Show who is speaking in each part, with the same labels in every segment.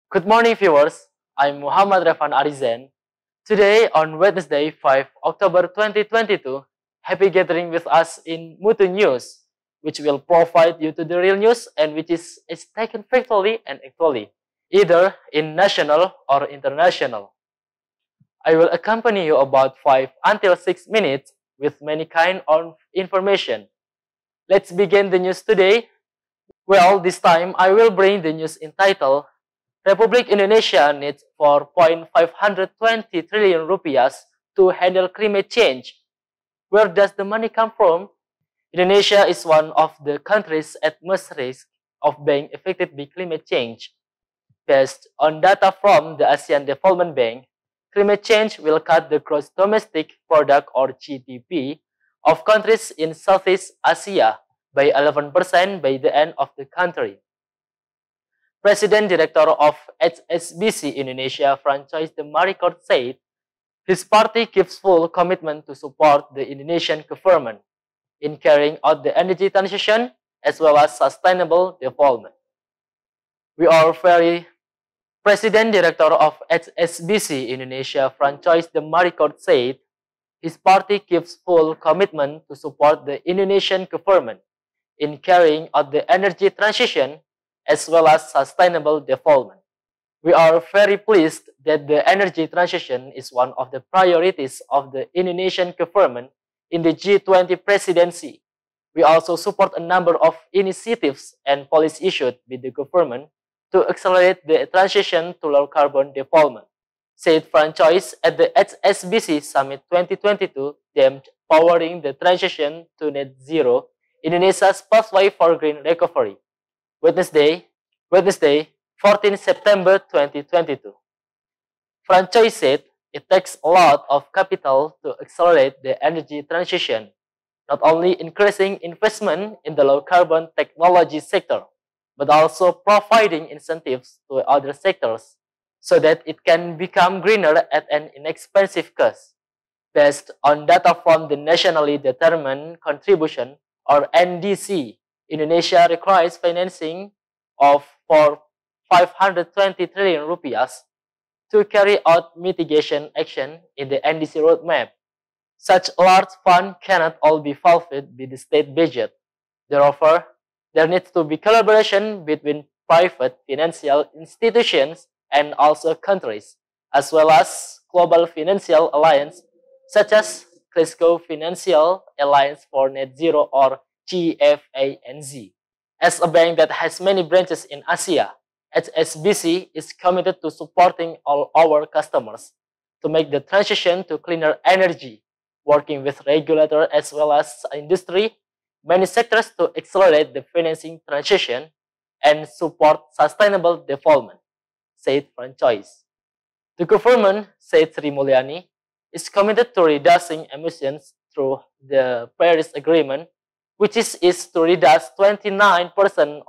Speaker 1: Good morning, viewers. I'm Muhammad Revan Arizen. Today, on Wednesday, 5 October 2022, happy gathering with us in Mutu News, which will provide you to the real news and which is taken factually and actually, either in national or international. I will accompany you about 5 until 6 minutes with many kind of information. Let's begin the news today. Well, this time I will bring the news entitled Republic Indonesia needs 4.520 trillion rupiahs to handle climate change. Where does the money come from? Indonesia is one of the countries at most risk of being affected by climate change. Based on data from the ASEAN Development Bank, climate change will cut the gross domestic product or GDP of countries in Southeast Asia by 11% by the end of the country. President Director of HSBC Indonesia franchise the Marikot said his party gives full commitment to support the Indonesian government in carrying out the energy transition as well as sustainable development. President Director of HSBC Indonesia franchise the Marikot said his party gives full commitment to support the Indonesian government in carrying out the energy transition as well as sustainable development. We are very pleased that the energy transition is one of the priorities of the Indonesian government in the G20 presidency. We also support a number of initiatives and policies issued by the government to accelerate the transition to low carbon development, said franchise at the HSBC Summit 2022 themed Powering the Transition to Net Zero, Indonesia's Pathway for Green Recovery. Wednesday, 14 September 2022. Franchise said it takes a lot of capital to accelerate the energy transition, not only increasing investment in the low-carbon technology sector, but also providing incentives to other sectors so that it can become greener at an inexpensive cost. Based on data from the Nationally Determined Contribution, or NDC, Indonesia requires financing of 520 trillion rupiahs to carry out mitigation action in the NDC roadmap. Such a large fund cannot all be fulfilled by the state budget. Therefore, there needs to be collaboration between private financial institutions and also countries, as well as global financial alliance such as Crisco Financial Alliance for Net Zero or GFANZ. As a bank that has many branches in Asia, HSBC is committed to supporting all our customers to make the transition to cleaner energy, working with regulators as well as industry, many sectors to accelerate the financing transition and support sustainable development, said franchise. The government, said Sri Mulyani, is committed to reducing emissions through the Paris Agreement, which is to reduce 29%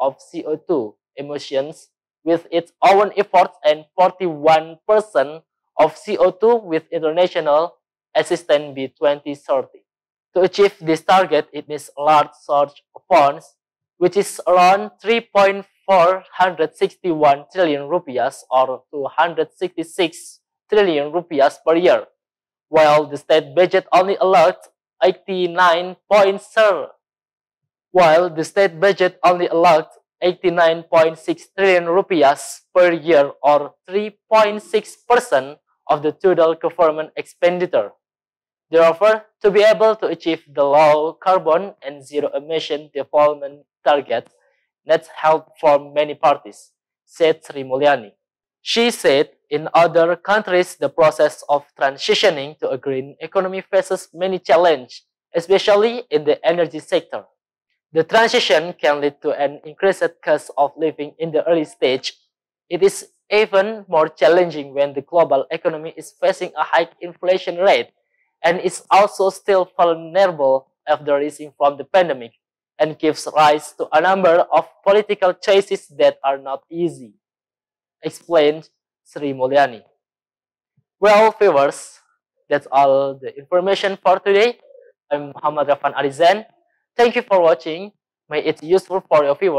Speaker 1: of CO2 emissions with its own efforts and 41% of CO2 with international assistance by 2030. To achieve this target, it needs a large source of funds, which is around 3.461 trillion rupiahs or 266 trillion rupiahs per year, while the state budget only allowed 89.6 trillion rupiahs per year or 3.6% of the total government expenditure. Therefore, to be able to achieve the low carbon and zero emission development target needs help from many parties, said Sri Mulyani. She said in other countries, the process of transitioning to a green economy faces many challenges, especially in the energy sector. The transition can lead to an increased cost of living in the early stage. It is even more challenging when the global economy is facing a high inflation rate and is also still vulnerable after rising from the pandemic and gives rise to a number of political choices that are not easy, explained Sri Mulyani. Well, viewers, that's all the information for today. I'm Muhammad Revan Arizen. Thank you for watching. May it useful for your viewers.